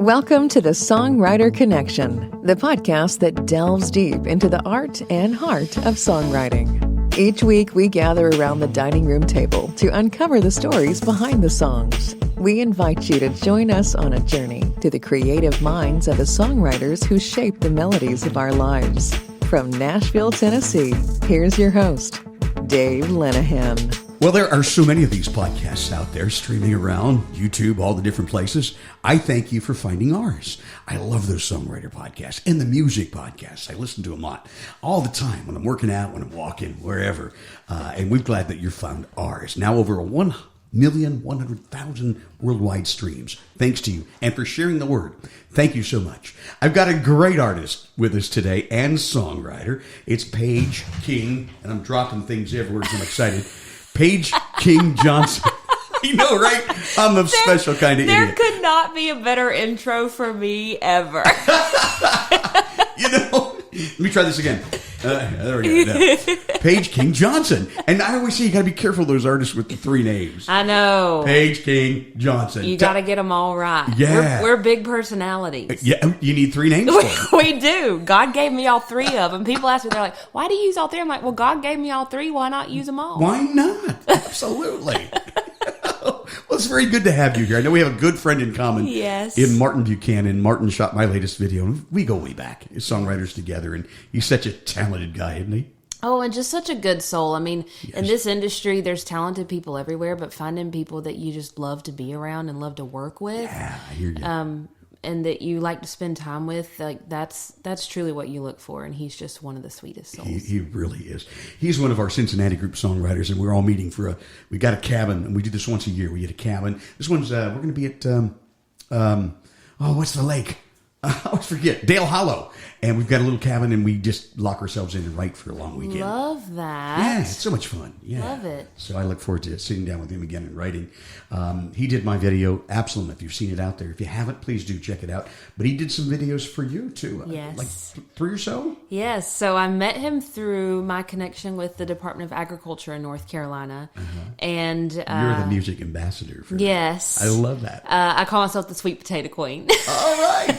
Welcome to the Songwriter Connection, the podcast that delves deep into the art and heart of songwriting. Each week, we gather around the dining room table to uncover the stories behind the songs. We invite you to join us on a journey to the creative minds of the songwriters who shape the melodies of our lives. From Nashville, Tennessee, here's your host, Dave Lenahan. Well, there are so many of these podcasts out there streaming around, YouTube, all the different places. I thank you for finding ours. I love those songwriter podcasts and the music podcasts. I listen to them all the time when I'm working out, when I'm walking, wherever. And we're glad that you found ours. Now over 1,100,000 worldwide streams. Thanks to you and for sharing the word. Thank you so much. I've got a great artist with us today and songwriter. It's Paige King, and I'm dropping things everywhere because I'm excited. Paige King Johnson. You know, right? I'm a special kind of there idiot. There could not be a better intro for me ever. You know, let me try this again. There we go. No. Paige King Johnson. And I always say you got to be careful of those artists with the three names. I know. Paige King Johnson. You got to get them all right. Yeah. We're big personalities. Yeah, you need three names for them. We do. God gave me all three of them. People ask me, they're like, why do you use all three? I'm like, well, God gave me all three. Why not use them all? Why not? Absolutely. Well, it's very good to have you here. I know we have a good friend in common. Yes. In Martin Buchanan. Martin shot my latest video. We go way back as songwriters together, and he's such a talented guy, isn't he? Oh, and just such a good soul. I mean, Yes. In this industry, there's talented people everywhere, but finding people that you just love to be around and love to work with. Yeah, I hear you. And that you like to spend time with, like that's truly what you look for. And he's just one of the sweetest souls. He really is. He's one of our Cincinnati group songwriters, and we're all meeting we got a cabin, and we do this once a year. We get a cabin. This one's, we're going to be at, what's the lake? I always forget. Dale Hollow. And we've got a little cabin, and we just lock ourselves in and write for a long weekend. Love that. Yeah, it's so much fun. Yeah. Love it. So I look forward to sitting down with him again and writing. He did my video, Absalom, if you've seen it out there. If you haven't, please do check it out. But he did some videos for you, too. Yes. Like 3 or so? Yes. So I met him through my connection with the Department of Agriculture in North Carolina. And You're the music ambassador for yes. that. I love that. I call myself the sweet potato queen. All right.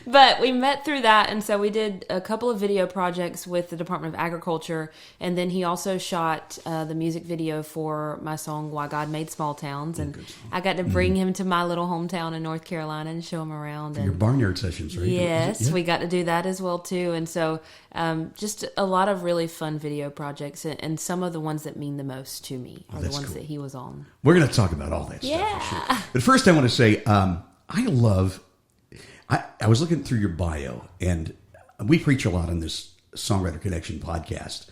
But we met through that, and so we did a couple of video projects with the Department of Agriculture, and then he also shot the music video for my song Why God Made Small Towns, and I got to bring him to my little hometown in North Carolina and show him around. For your barnyard sessions, right? Yes, Yeah. we got to do that as well too, and so just a lot of really fun video projects, and some of the ones that mean the most to me are the ones cool. that he was on. We're going to talk about all that stuff. For sure. But first I want to say, I was looking through your bio, and we preach a lot on this Songwriter Connection podcast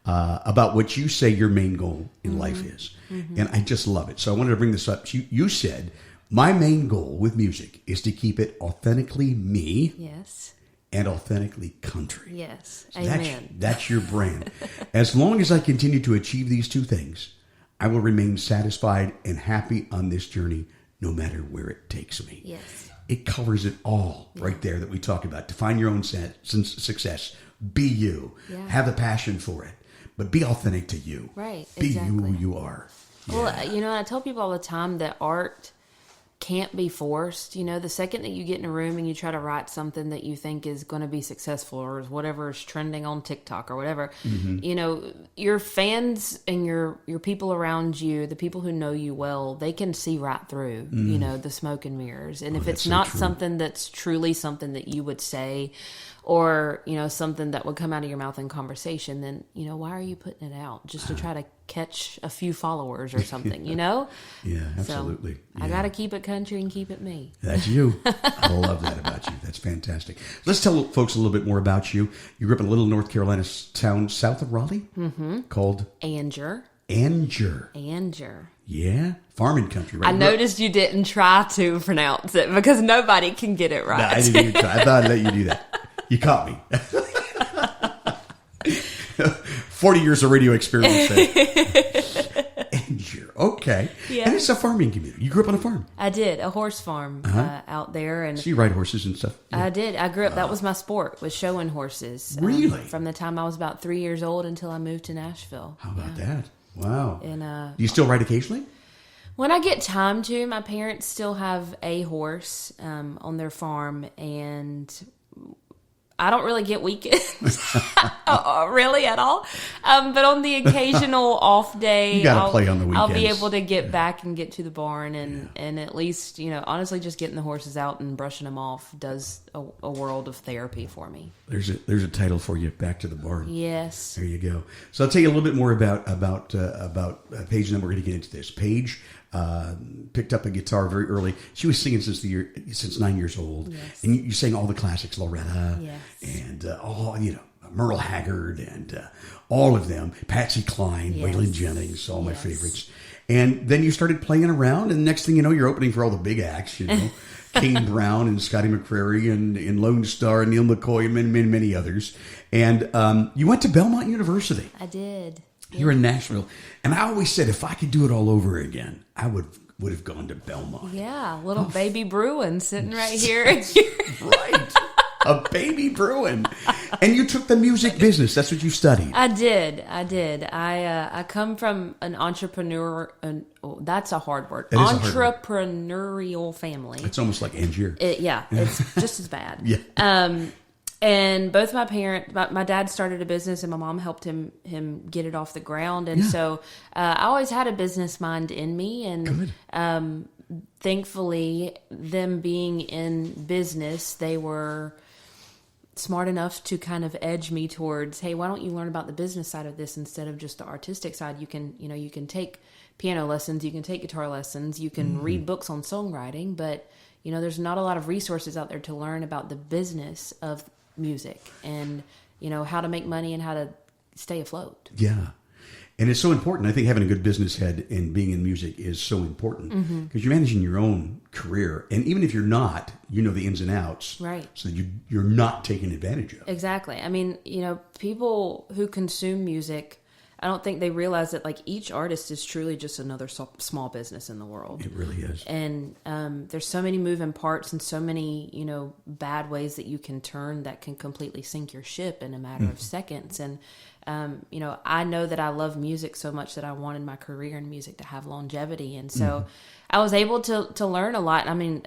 about what you say your main goal in life is. And I just love it. So I wanted to bring this up. You said, my main goal with music is to keep it authentically me. Yes. And authentically country. Yes. So Amen. That's your brand. As long as I continue to achieve these two things, I will remain satisfied and happy on this journey, no matter where it takes me. Yes. It covers it all right there that we talk about. Define your own success. Be you. Yeah. Have the passion for it. But be authentic to you. Right, Be exactly. you who you are. Well, I tell people all the time that art can't be forced. The second that you get in a room and you try to write something that you think is going to be successful or is whatever is trending on TikTok or whatever, your fans and your people around you, the people who know you well, they can see right through, the smoke and mirrors. And if it's not something that's truly something that you would say or, something that would come out of your mouth in conversation, then, why are you putting it out? Just to try to catch a few followers or something, Yeah, absolutely. So I got to keep it country and keep it me. That's you. I love that about you. That's fantastic. Let's tell folks a little bit more about you. You grew up in a little North Carolina town south of Raleigh called? Anger. Yeah, farming country, right? I noticed you didn't try to pronounce it because nobody can get it right. No, I didn't even try. I thought I'd let you do that. You caught me. 40 years of radio experience there. Okay. Yeah. And it's a farming community. You grew up on a farm. I did. A horse farm out there. And So you ride horses and stuff? Yeah. I did. I grew up. That was my sport, was showing horses. Really? From the time I was about 3 years old until I moved to Nashville. How about that? Wow. And Do you still ride occasionally? When I get time to, my parents still have a horse on their farm, and I don't really get weekends, really at all. But on the occasional off day, you gotta play on the weekends. I'll be able to get back and get to the barn, and at least, honestly, just getting the horses out and brushing them off does a world of therapy for me. There's a title for you, Back to the Barn. Yes. There you go. So I'll tell you a little bit more about Paige, and then we're going to get into this. Paige picked up a guitar very early. She was singing since 9 years old, yes. and you sang all the classics, Loretta, yes. and all Merle Haggard, and all of them. Patsy Cline, yes. Waylon Jennings, all my yes. favorites. And then you started playing around, and next thing you know, you're opening for all the big acts. King Brown and Scotty McCreery and Lone Star and Neil McCoy and many others. And you went to Belmont University. I did. Here in Nashville. And I always said, if I could do it all over again, I would have gone to Belmont. Yeah, little baby Bruin sitting right here. Right. A baby Bruin. And you took the music business. That's what you studied. I did. I come from an entrepreneur. That's a hard word. It is a hard word. Entrepreneurial family. It's almost like Angier. It's just as bad. Yeah. And both my parents, my dad started a business, and my mom helped him get it off the ground. And so I always had a business mind in me. And thankfully, them being in business, they were smart enough to kind of edge me towards, hey, why don't you learn about the business side of this instead of just the artistic side? You can take piano lessons, you can take guitar lessons, you can read books on songwriting, but there's not a lot of resources out there to learn about the business of music and how to make money and how to stay afloat. Yeah. And it's so important. I think having a good business head and being in music is so important because you're managing your own career. And even if you're not, you know the ins and outs. Right. So that you're not taken advantage of. Exactly. I mean, people who consume music, I don't think they realize that each artist is truly just another small business in the world. It really is. And there's so many moving parts and so many, bad ways that you can turn that can completely sink your ship in a matter of seconds. And, I know that I love music so much that I wanted my career in music to have longevity. And so I was able to learn a lot. I mean,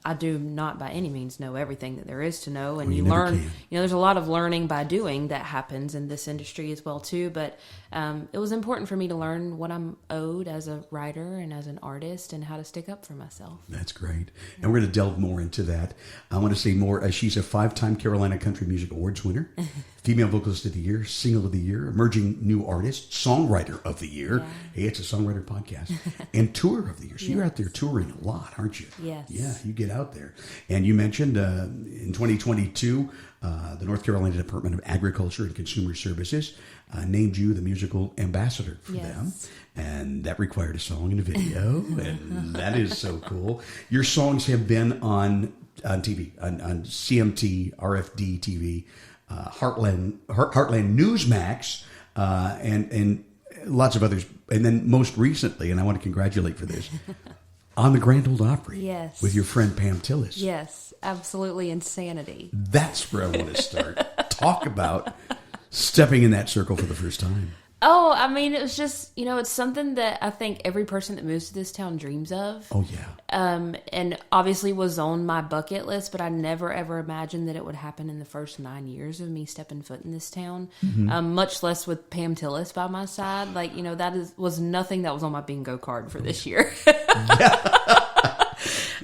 I do not by any means know everything that there is to know. And you learn, there's a lot of learning by doing that happens in this industry as well too. But it was important for me to learn what I'm owed as a writer and as an artist and how to stick up for myself. That's great. And we're going to delve more into that. I want to say more. She's a 5-time Carolina Country Music Awards winner, Female Vocalist of the Year, Single of the Year, Emerging New Artist, Songwriter of the Year. Yeah. Hey, it's a songwriter podcast. And Tour of the Year. So you're out there touring a lot, aren't you? Yes. Yeah, you get out there. And you mentioned in 2022, the North Carolina Department of Agriculture and Consumer Services named you the musical ambassador for them. And that required a song and a video. And that is so cool. Your songs have been on TV, on CMT, RFD-TV, Heartland Newsmax, and lots of others. And then most recently, and I want to congratulate for this, on the Grand Ole Opry. Yes. With your friend Pam Tillis. Yes. Absolutely insanity. That's where I want to start. Talk about stepping in that circle for the first time. Oh, I mean, it was just, it's something that I think every person that moves to this town dreams of. Oh, yeah. And obviously was on my bucket list, but I never, ever imagined that it would happen in the first 9 years of me stepping foot in this town, much less with Pam Tillis by my side. Was nothing that was on my bingo card for this year.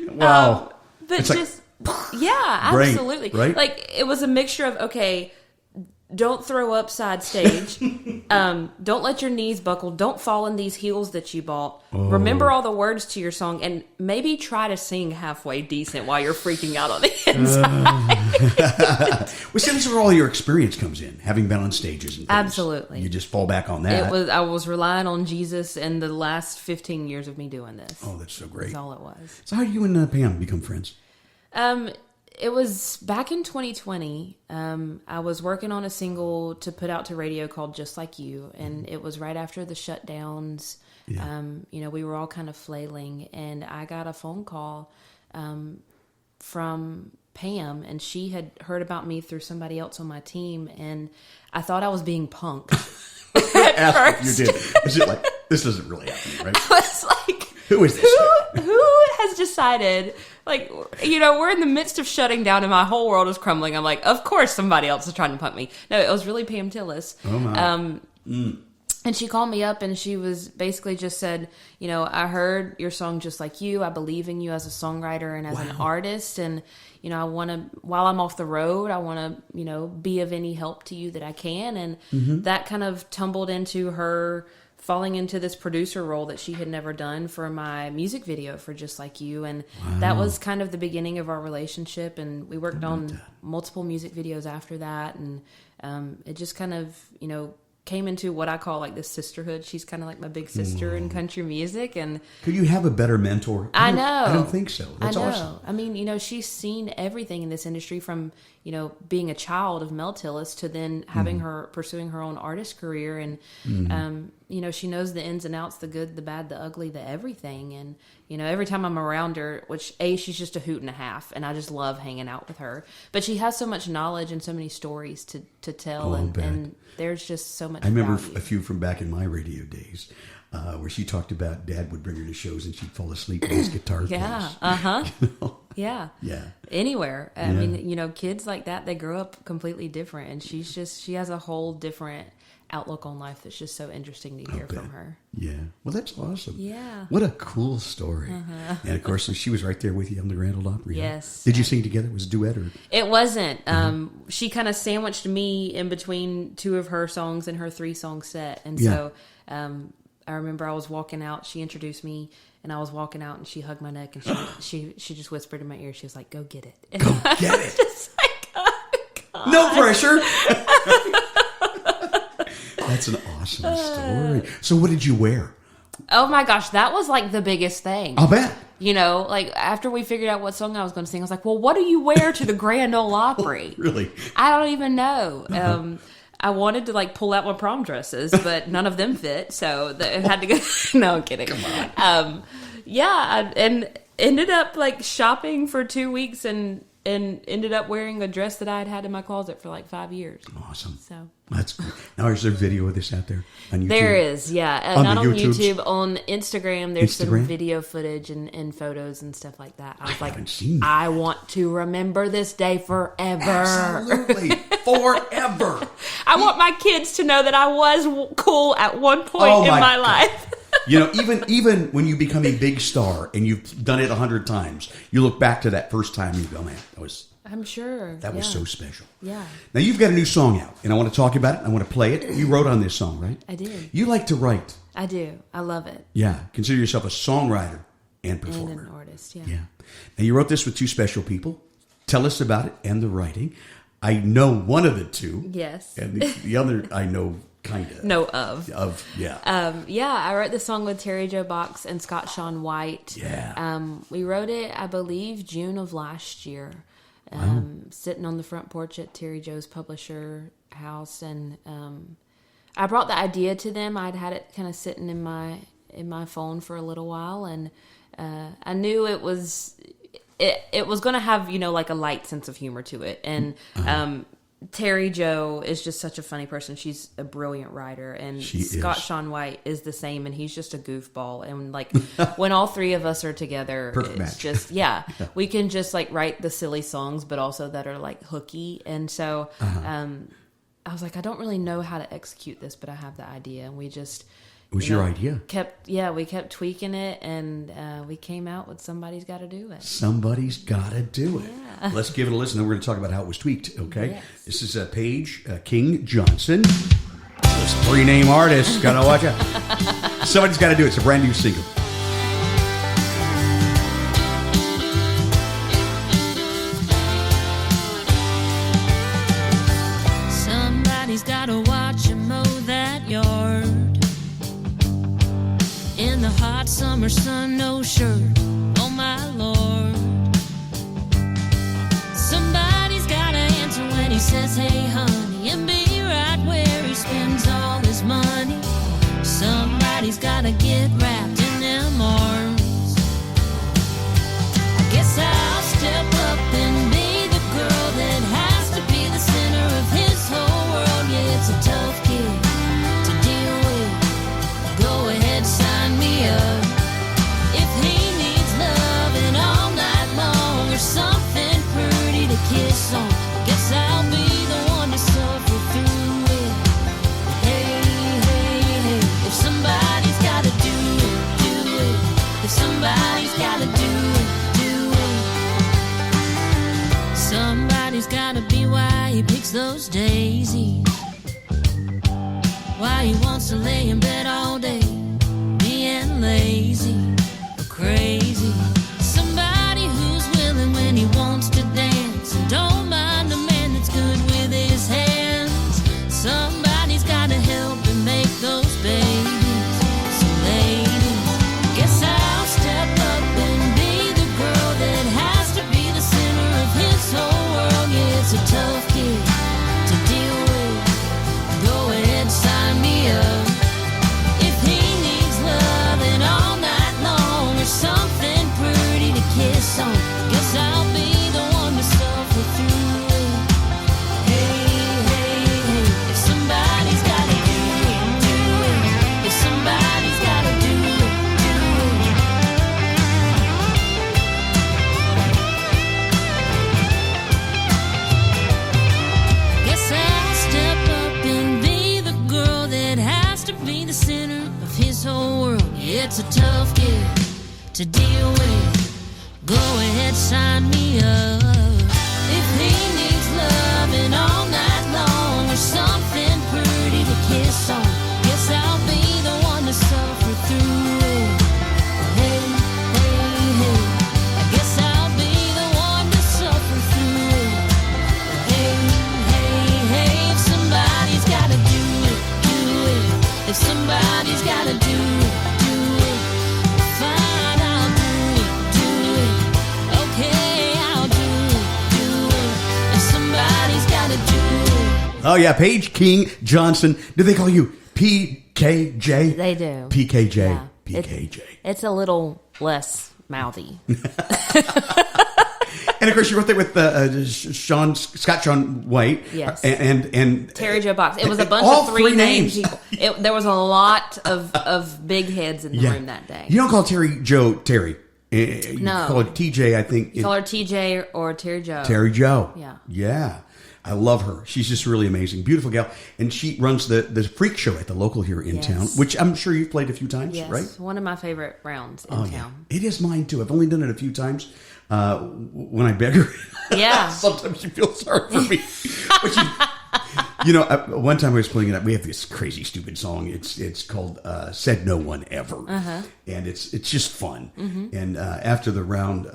Wow. But it's just, absolutely. Right? It was a mixture of, okay, don't throw up side stage. Don't let your knees buckle. Don't fall in these heels that you bought. Oh. Remember all the words to your song and maybe try to sing halfway decent while you're freaking out on the inside. Well, see, this is where all your experience comes in, having been on stages and things. Absolutely. You just fall back on that. I was relying on Jesus and the last 15 years of me doing this. Oh, that's so great. That's all it was. So how did you and Pam become friends? It was back in 2020. I was working on a single to put out to radio called Just Like You. And it was right after the shutdowns. Yeah. We were all kind of flailing. And I got a phone call from Pam. And she had heard about me through somebody else on my team. And I thought I was being punked. You did. Was it like, this doesn't really happen, right? I was like, Who is this? Who has decided, like, we're in the midst of shutting down and my whole world is crumbling. I'm like, of course somebody else is trying to pump me. No, it was really Pam Tillis. Oh, my. And she called me up and she was basically just said, I heard your song Just Like You. I believe in you as a songwriter and as an artist. And, I want to, while I'm off the road, I want to, be of any help to you that I can. And that kind of tumbled into her falling into this producer role that she had never done for my music video for Just Like You. And that was kind of the beginning of our relationship. And we worked on multiple music videos after that. And it just kind of, came into what I call like this sisterhood. She's kind of like my big sister in country music. And could you have a better mentor? I know. I don't think so. That's awesome. I mean, she's seen everything in this industry from, being a child of Mel Tillis to then having her pursuing her own artist career. And, she knows the ins and outs, the good, the bad, the ugly, the everything. And, every time I'm around her, which she's just a hoot and a half and I just love hanging out with her, but she has so much knowledge and so many stories to tell. And there's just so much. I remember value. a few from back in my radio days where she talked about Dad would bring her to shows and she'd fall asleep with his guitar case. Yeah. Yeah. Yeah. Anywhere. I mean, kids like that, they grow up completely different. And she has a whole different outlook on life that's just so interesting to hear from her. Yeah. Well, that's awesome. Yeah. What a cool story. And of course, she was right there with you on the Grand Ole Opry. Yes. Huh? Did you sing together? Was it a duet or? It wasn't. She kind of sandwiched me in between two of her songs in her 3-song set. And so I remember I was walking out, she introduced me, and I was walking out and she hugged my neck and she just whispered in my ear, she was like, "Go get it." And Go get it. Just like, oh, God. No pressure. That's an awesome story. So what did you wear? Oh my gosh, that was like the biggest thing. I'll bet. Like after we figured out what song I was going to sing, I was like, well, what do you wear to the Grand Ole Opry? Really? I don't even know. I wanted to like pull out my prom dresses, but none of them fit. So it had to go. No, I'm kidding. Come on. And ended up like shopping for 2 weeks and ended up wearing a dress that I had had in my closet for like 5 years. Awesome. So that's cool. Now, is there video of this out there on YouTube? There is, yeah. On not on YouTubes? YouTube, on Instagram. There's some video footage and photos and stuff like that. I was like, haven't seen that. I want to remember this day forever. Absolutely. Forever. I want my kids to know that I was cool at one point in my life. Even when you become a big star and you've done it 100 times, you look back to that first time and you go, man, I'm sure. That was so special. Yeah. Now, you've got a new song out, and I want to talk about it. I want to play it. You wrote on this song, right? I did. You like to write. I do. I love it. Yeah. Consider yourself a songwriter and performer. And an artist, yeah. Now, you wrote this with two special people. Tell us about it and the writing. I know one of the two. Yes. And the other I know kind of. Know of. Yeah. I wrote the song with Terry Jo Box and Scott Sean White. Yeah. We wrote it, I believe, June of last year. Sitting on the front porch at Terry Jo's publisher house, and I brought the idea to them. I'd had it kind of sitting in my phone for a little while, and I knew it was going to have like a light sense of humor to it, and Terry Jo is just such a funny person. She's a brilliant writer, and Scott Sean White is the same, and he's just a goofball. And like when all three of us are together, it's just we can just like write the silly songs, but also that are like hooky. And so I was like, I don't really know how to execute this, but I have the idea, and we just. It was your idea. We kept tweaking it, and we came out with Somebody's Gotta Do It. Somebody's Gotta Do It. Yeah. Let's give it a listen, and we're going to talk about how it was tweaked, okay? Yes. This is Paige King Johnson. Those 3-name artists. Gotta watch out. Somebody's Gotta Do It. It's a brand new single. Somebody's gotta watch and mow that yard. In the hot summer sun, no shirt, oh my Lord. Somebody's gotta answer when he says, hey honey, and be right where he spends all his money. Somebody's gotta get wrapped in them arms. I guess I'll step up and be the girl that has to be the center of his whole world. Yeah, it's a tough gig to deal with. Go ahead, sign me up. If Somebody's gotta do it. Somebody's gotta be why he picks those daisies. Why he wants to lay in bed all day, being lazy or crazy. Somebody who's willing when he wants to dance and don't mind a man that's good with his hands. Somebody's gotta help him make those babies. So ladies, guess I'll step up and be the girl that has to be the center of his whole world. Yeah, it's a tough gig to deal with. Go ahead, sign me up. If he needs loving all night long or something pretty to kiss on, guess I'll be the one to suffer through it. Hey, hey, hey, if somebody's gotta do it. If somebody's gotta do it. Guess I'll step up and be the girl that has to be the center of his whole world. Yeah, it's a tough gig to deal with. Go ahead, sign me up. If he needs loving all night long or something pretty to kiss on, guess I'll be the one to suffer through it. Hey, hey, hey, I guess I'll be the one to suffer through it. Hey, hey, hey, if somebody's gotta do it, do it. If somebody's gotta do it, do it. Fine, I'll do it. Okay, I'll do it. If somebody's gotta do it. Oh, yeah, Paige King Johnson. Do they call you PKJ? They do. PKJ. Yeah. PKJ. It's a little less mouthy. And of course, you wrote that with Scott Sean White. Yes. And Terry Joe Box. It was a bunch all of three named names. people. There was a lot of big heads in the room that day. You don't call Terry Joe Terry. You No. call her TJ, I think. You call her TJ or Terry Joe. Terry Joe. Yeah. Yeah. I love her. She's just really amazing. Beautiful gal. And she runs the freak show at the local here in town, which I'm sure you've played a few times, Yes, right? one of my favorite rounds in town. It is mine too. I've only done it a few times. When I beg her, Yeah. sometimes she feels sorry for me. But one time I was playing it up. We have this crazy, stupid song. It's called "Said No One Ever," and it's just fun. And after the round,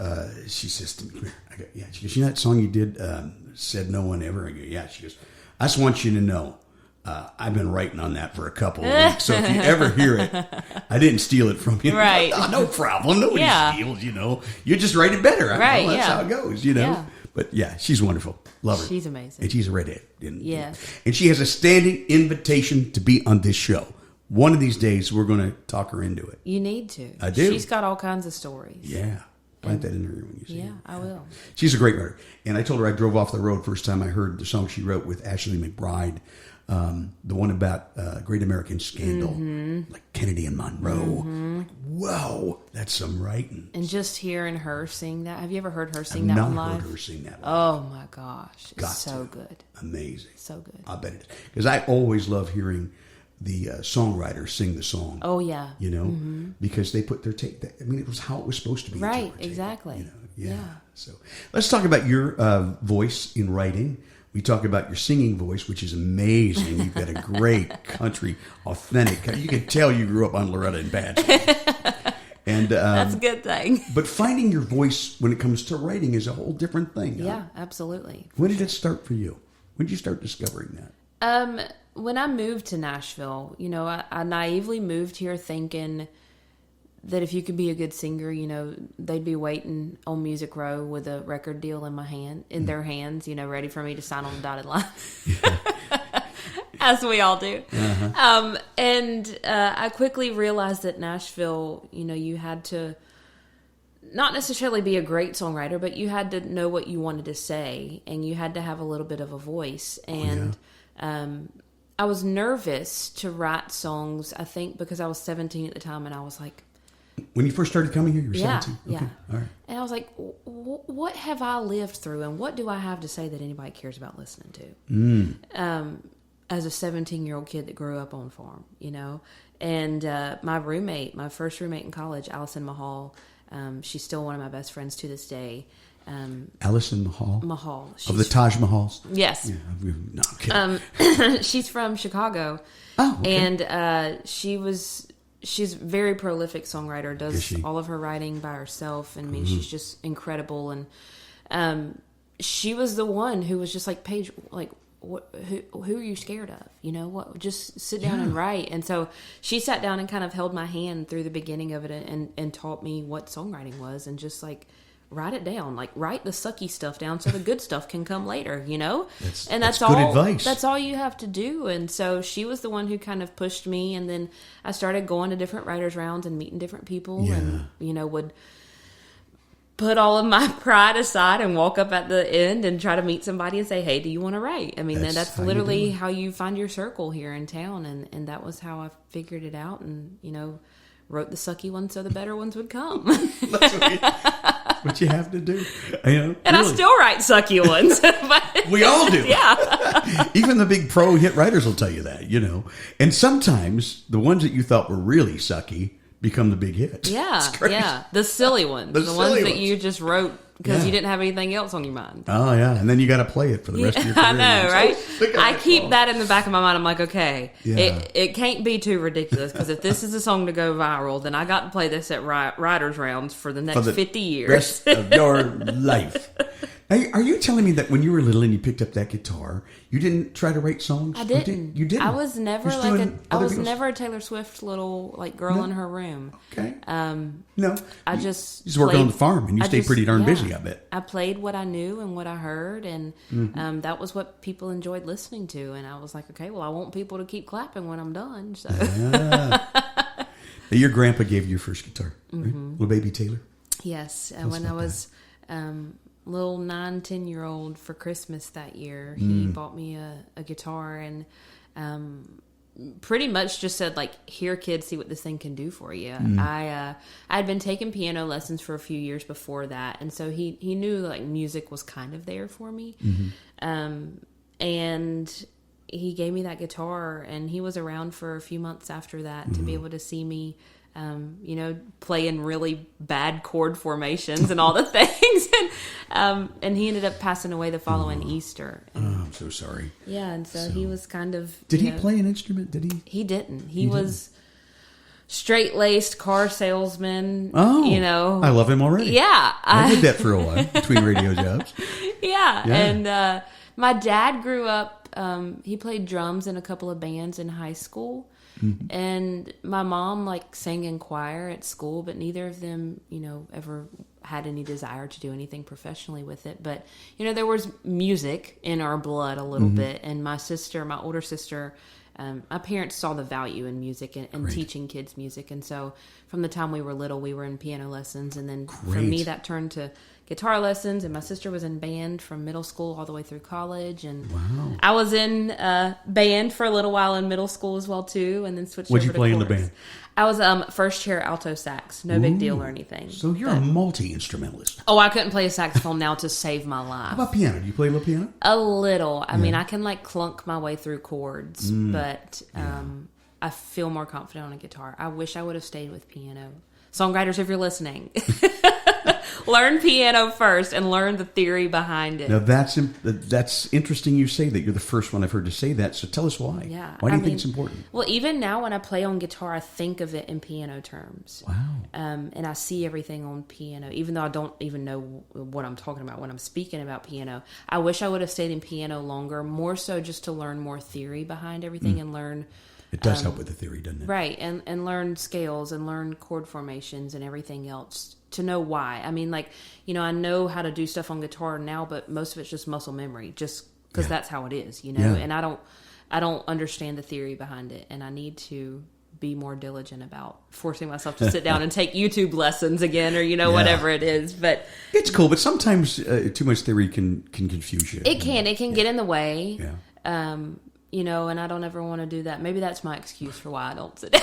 she says to me, I go, "Yeah." She goes, "You know that song you did, Said No One Ever?" I go, "Yeah." She goes, "I just want you to know." I've been writing on that for a couple of weeks, so if you ever hear it, I didn't steal it from you. Right. Oh, no problem. Nobody Yeah. steals, You just write it better. Right, That's yeah. how it goes, Yeah. But yeah, she's wonderful. Love her. She's amazing. And she's a redhead. Yes. And she has a standing invitation to be on this show. One of these days, we're going to talk her into it. You need to. I do. She's got all kinds of stories. Yeah. Plant that in her when you see Yeah, her. I will. She's a great writer. And I told her I drove off the road first time I heard the song she wrote with Ashley McBride. The one about Great American Scandal, like Kennedy and Monroe. Like, whoa, that's some writing. And just hearing her sing that. Have you ever heard her sing I've that not one live? heard her sing that live. Oh my gosh. Got It's so to. good. Amazing. So good. I bet it is. Because I always love hearing the songwriter sing the song. Oh yeah. Because they put their take. I mean, it was how it was supposed to be. Right, interpreted, exactly. Yeah. So let's talk about your voice in writing. We talk about your singing voice, which is amazing. You've got a great country, authentic. You can tell you grew up on Loretta and Patch. And That's a good thing. But finding your voice when it comes to writing is a whole different thing. Yeah, absolutely. When did it start for you? When did you start discovering that? When I moved to Nashville, I naively moved here thinking that if you could be a good singer, they'd be waiting on Music Row with a record deal in their hands, ready for me to sign on the dotted line. As we all do. And I quickly realized that Nashville, you had to not necessarily be a great songwriter, but you had to know what you wanted to say, and you had to have a little bit of a voice. And I was nervous to write songs, I think, because I was 17 at the time, and I was like... When you first started coming here, you were 17? Yeah. Okay. All right. And I was like, what have I lived through, and what do I have to say that anybody cares about listening to? as a 17-year-old kid that grew up on farm, And my first roommate in college, Allison Mahal, she's still one of my best friends to this day. Allison Mahal? Mahal. Of the Taj Mahals? Yes. Yeah, no, I'm kidding. She's from Chicago. Oh, okay. And she's a very prolific songwriter, does all of her writing by herself. And I mean, she's just incredible. And she was the one who was just like, Paige, like, who are you scared of? What? Just sit down and write. And so she sat down and kind of held my hand through the beginning of it and taught me what songwriting was, and just like, write it down, like write the sucky stuff down so the good stuff can come later, that's good advice. That's all you have to do. And so she was the one who kind of pushed me, and then I started going to different writers' rounds and meeting different people, and would put all of my pride aside and walk up at the end and try to meet somebody and say, hey, do you want to write? I mean, that's literally how you find your circle here in town. And that was how I figured it out, and, wrote the sucky ones so the better ones would come. That's what you have to do. And I still write sucky ones. But, we all do. Yeah. Even the big pro hit writers will tell you that, And sometimes the ones that you thought were really sucky become the big hits. Yeah, yeah. The silly ones. The ones that you just wrote because you didn't have anything else on your mind. Oh, yeah. And then you got to play it for the rest of your career. I know, right? I keep song. that in the back of my mind. I'm like, okay, it can't be too ridiculous, because if this is a song to go viral, then I got to play this at writers' rounds for the next 50 years. Rest of your life. Hey, are you telling me that when you were little and you picked up that guitar, you didn't try to write songs? I didn't. You didn't? I was never never a Taylor Swift little girl in her room. Okay. No. I just was working on the farm, and you stayed pretty darn busy, I bet. I played what I knew and what I heard, and that was what people enjoyed listening to. And I was like, okay, well, I want people to keep clapping when I'm done. So. Your grandpa gave you your first guitar, right? Little baby Taylor? Yes. When I was little 9-10-year-old for Christmas that year, he bought me a guitar, and pretty much just said, like, here, kids, see what this thing can do for you. I had been taking piano lessons for a few years before that, and so he knew, like, music was kind of there for me. And he gave me that guitar, and he was around for a few months after that to be able to see me play in really bad chord formations and all the things. And he ended up passing away the following Easter. And, I'm so sorry. Yeah, and so he was kind of... Did he play an instrument? Did he? He didn't. He was straight-laced car salesman. Oh, I love him already. Yeah. I did that for a while between radio jobs. Yeah. And my dad grew up... he played drums in a couple of bands in high school. And my mom sang in choir at school, but neither of them, ever had any desire to do anything professionally with it. But, there was music in our blood a little bit. And my older sister, my parents saw the value in music and teaching kids music. And so from the time we were little, we were in piano lessons. And then for me, that turned to guitar lessons, and my sister was in band from middle school all the way through college, and I was in band for a little while in middle school as well too, and then switched over to What'd you play chorus. in the band? I was first chair alto sax, no big deal or anything. So you're a multi-instrumentalist. Oh, I couldn't play a saxophone now to save my life. How about piano? Do you play a little piano? A little. I mean, I can clunk my way through chords, but I feel more confident on a guitar. I wish I would have stayed with piano. Songwriters, if you're listening, learn piano first and learn the theory behind it. Now that's interesting you say that. You're the first one I've heard to say that. So tell us why. Yeah. Why do you think it's important? Well, even now when I play on guitar, I think of it in piano terms. Wow. And I see everything on piano, even though I don't even know what I'm talking about when I'm speaking about piano. I wish I would have stayed in piano longer, more so just to learn more theory behind everything and learn... It does help with the theory, doesn't it? Right, and learn scales and learn chord formations and everything else to know why. I mean, I know how to do stuff on guitar now, but most of it's just muscle memory, just because that's how it is, And I don't understand the theory behind it, and I need to be more diligent about forcing myself to sit down and take YouTube lessons again, or whatever it is. But it's cool, but sometimes too much theory can confuse you. It can get in the way. Yeah. And I don't ever want to do that. Maybe that's my excuse for why I don't sit down.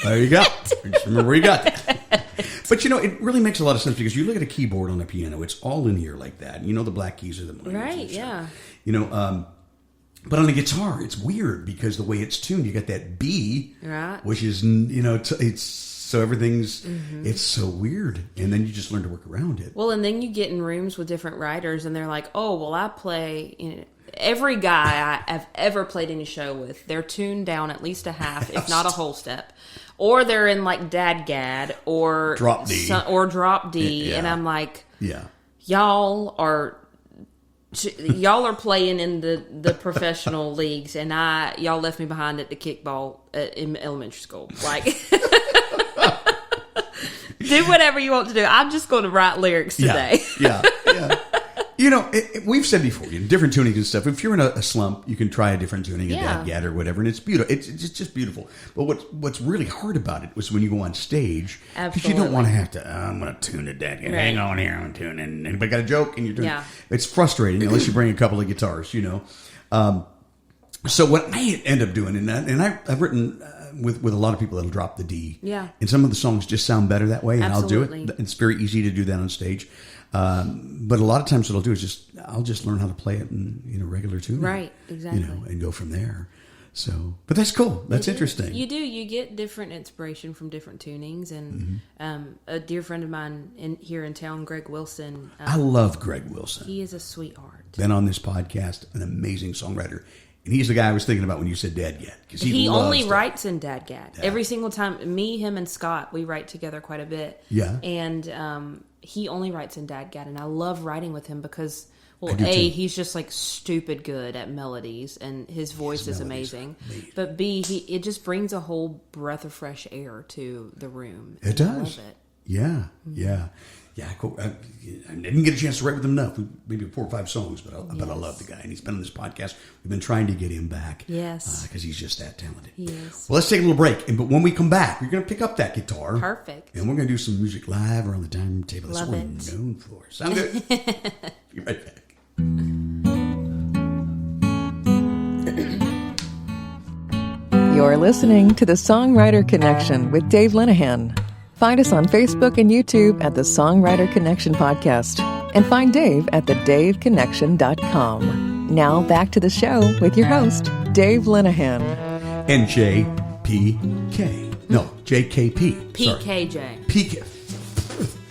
There you go. Just remember where you got that. But, it really makes a lot of sense because you look at a keyboard on a piano, it's all in here like that. The black keys are the minors. Right, yeah. But on the guitar, it's weird because the way it's tuned, you got that B, right? Which is, it's so everything's, it's so weird. And then you just learn to work around it. Well, and then you get in rooms with different writers and they're like, oh, well, I play, every guy I've ever played any show with, they're tuned down at least a half, if not a whole step. Or they're in like Dadgad or Drop D. Drop D. Yeah. And I'm like, yeah, y'all are playing in the professional leagues, and y'all left me behind at the kickball in elementary school. Like, do whatever you want to do. I'm just going to write lyrics today. Yeah. We've said before, different tunings and stuff. If you're in a slump, you can try a different tuning, a Dadgad or whatever, and it's beautiful. It's just beautiful. But what's really hard about it was when you go on stage, because you don't want to have to. I'm going to tune a Dadgad. Right. Hang on here, I'm tuning. Anybody got a joke? And you're doing. Yeah. It's frustrating unless you bring a couple of guitars. So what I end up doing, and I've written. With a lot of people that'll drop the D. Yeah. And some of the songs just sound better that way, and Absolutely. I'll do it. It's very easy to do that on stage. But a lot of times what I'll do is I'll just learn how to play it in regular tuning. Right, exactly. And go from there. So, but that's cool. That's interesting. You do. You get different inspiration from different tunings. And a dear friend of mine here in town, Greg Wilson. I love Greg Wilson. He is a sweetheart. Been on this podcast, an amazing songwriter. And he's the guy I was thinking about when you said Dadgad. He only writes in Dadgad. Yeah. Every single time. Me, him, and Scott, we write together quite a bit. Yeah. And he only writes in Dadgad. And I love writing with him because, well, A, he's just like stupid good at melodies. And his voice is amazing. But B, it just brings a whole breath of fresh air to the room. It does. I love it. Yeah. Yeah. Yeah, cool. I didn't get a chance to write with him enough. Maybe 4 or 5 songs, but I love the guy. And he's been on this podcast. We've been trying to get him back. Yes. Because he's just that talented. Yes. Well, let's take a little break. But when we come back, you're going to pick up that guitar. Perfect. And we're going to do some music live around the dining room table. That's what we're known for. Sound good? Be right back. You're listening to the Songwriter Connection with Dave Linehan. Find us on Facebook and YouTube at the Songwriter Connection Podcast. And find Dave at thedaveconnection.com. Now back to the show with your host, Dave Linehan. And JPK. No, JKP. PKJ. PK.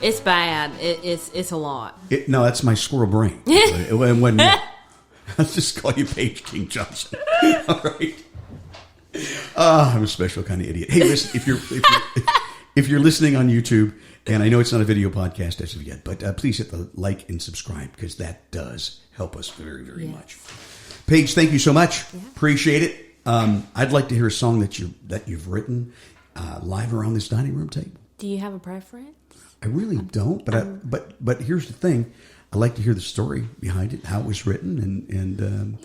It's bad. It's a lot. No, that's my squirrel brain. When I'll just call you Paige King Johnson. All right. I'm a special kind of idiot. Hey, listen, if you're listening on YouTube, and I know it's not a video podcast as of yet, but please hit the like and subscribe because that does help us very, very much. Paige, thank you so much. Yeah. Appreciate it. I'd like to hear a song that you've written live around this dining room table. Do you have a preference? I really don't, but here's the thing. I like to hear the story behind it, how it was written, and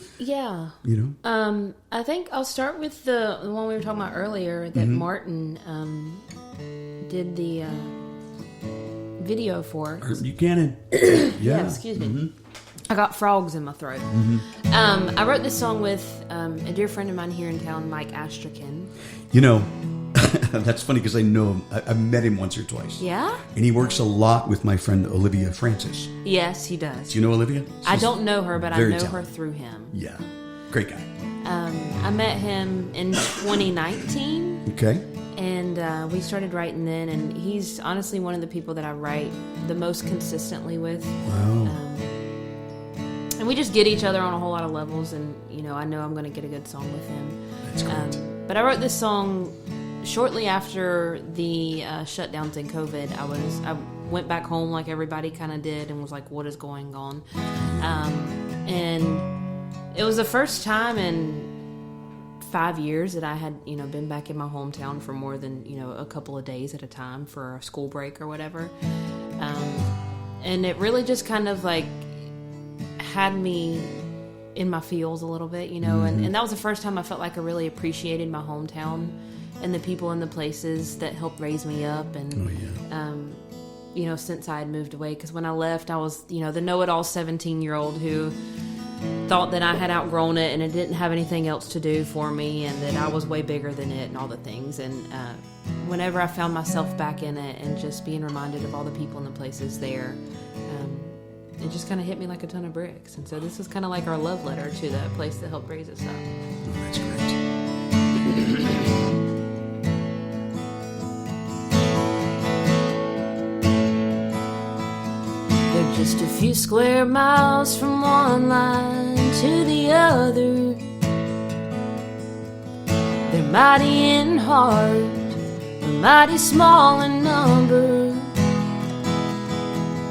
I think I'll start with the one we were talking about earlier that Martin did the video for. Buchanan. Yeah, excuse me. I got frogs in my throat. I wrote this song with a dear friend of mine here in town, Mike Astrakan. That's funny because I know him. I've met him once or twice. Yeah? And he works a lot with my friend Olivia Francis. Yes, he does. Do you know Olivia? I don't know her, but I know her through him. Yeah. Great guy. I met him in 2019. Okay. And we started writing then, and he's honestly one of the people that I write the most consistently with. Wow. And we just get each other on a whole lot of levels, and, I know I'm going to get a good song with him. That's great. But I wrote this song shortly after the shutdowns in COVID. I went back home like everybody kind of did and was like, what is going on? And it was the first time in 5 years that I had, been back in my hometown for more than, a couple of days at a time for a school break or whatever. And it really just kind of like had me in my feels a little bit, and that was the first time I felt like I really appreciated my hometown and the people and the places that helped raise me up. And, since I had moved away, because when I left, I was, the know-it-all 17-year-old who thought that I had outgrown it and it didn't have anything else to do for me and that I was way bigger than it and all the things. And whenever I found myself back in it and just being reminded of all the people and the places there, it just kind of hit me like a ton of bricks. And so this was kind of like our love letter to that place that helped raise us up. Oh, that's great. They're just a few square miles from one line to the other. They're mighty in heart, but mighty small in number.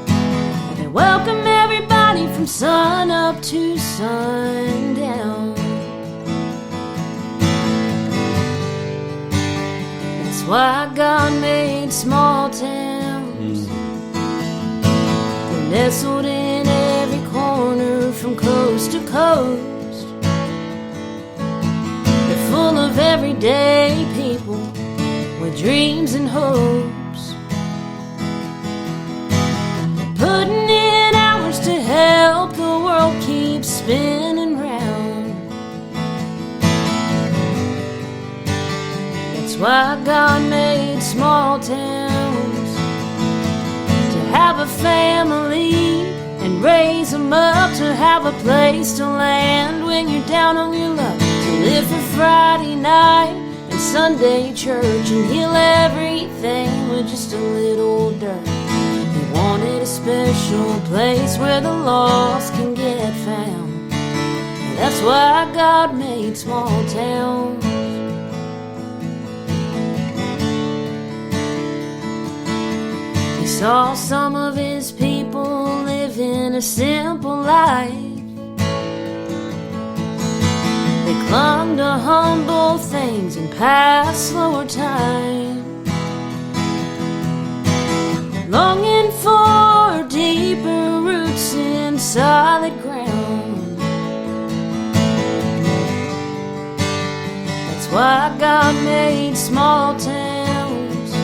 And they welcome everybody from sun up to sundown. That's why God made small towns. They're nestled in every corner from coast to coast. Full of everyday people with dreams and hopes, putting in hours to help the world keep spinning round. That's why God made small towns, to have a family and raise them up, to have a place to land when you're down on your luck. Live for Friday night and Sunday church and heal everything with just a little dirt. He wanted a special place where the lost can get found. And that's why God made small towns. He saw some of his people living a simple life. They clung to humble things and passed slower time, longing for deeper roots in solid ground. That's why God made small towns, to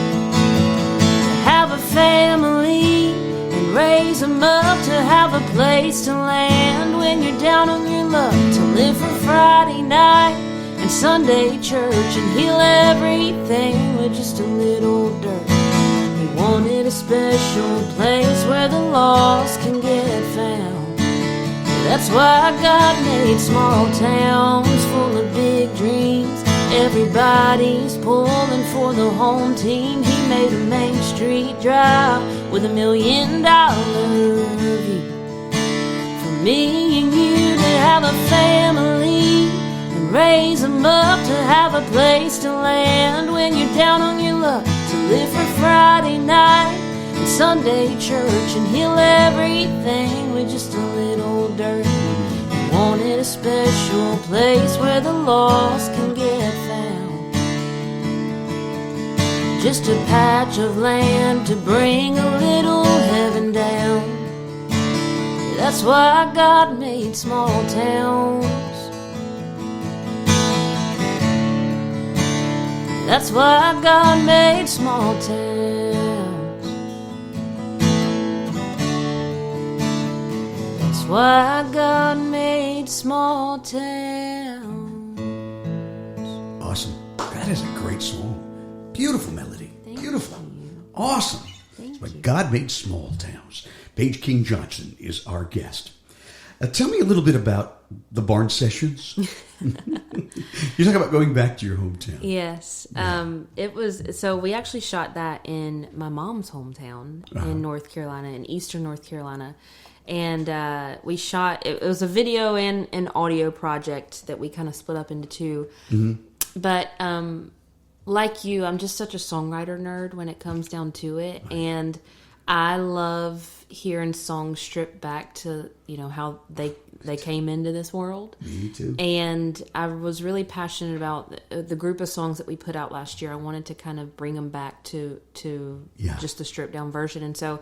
have a family and raise them up, to have a place to land when you're down on your luck, to live for Friday night and Sunday church and heal everything with just a little dirt. He wanted a special place where the lost can get found. That's why God made small towns full of big dreams. Everybody's pulling for the home team. He made a Main Street drive with $1 million view. For me and you to have a family and raise them up, to have a place to land when you're down on your luck, to live for Friday night and Sunday church and heal everything with just a little dirt. He wanted a special place where the lost can get found, just a patch of land to bring a little heaven down. That's why God made small towns. That's why God made small towns. That's why God made small towns. Awesome. That is a great song. Beautiful melody. Beautiful. Awesome. That's why God made small towns. Paige King Johnson is our guest. Tell me a little bit about the barn sessions. You talk about going back to your hometown. Yes. Yeah. It was, so we actually shot that in my mom's hometown in North Carolina, in eastern North Carolina. And we shot, it was a video and an audio project that we kind of split up into two. Mm-hmm. But like you, I'm just such a songwriter nerd when it comes down to it. Right. And I love hearing songs stripped back to, you know, how they came into this world. Me too. And I was really passionate about the group of songs that we put out last year. I wanted to kind of bring them back to just the stripped down version. And so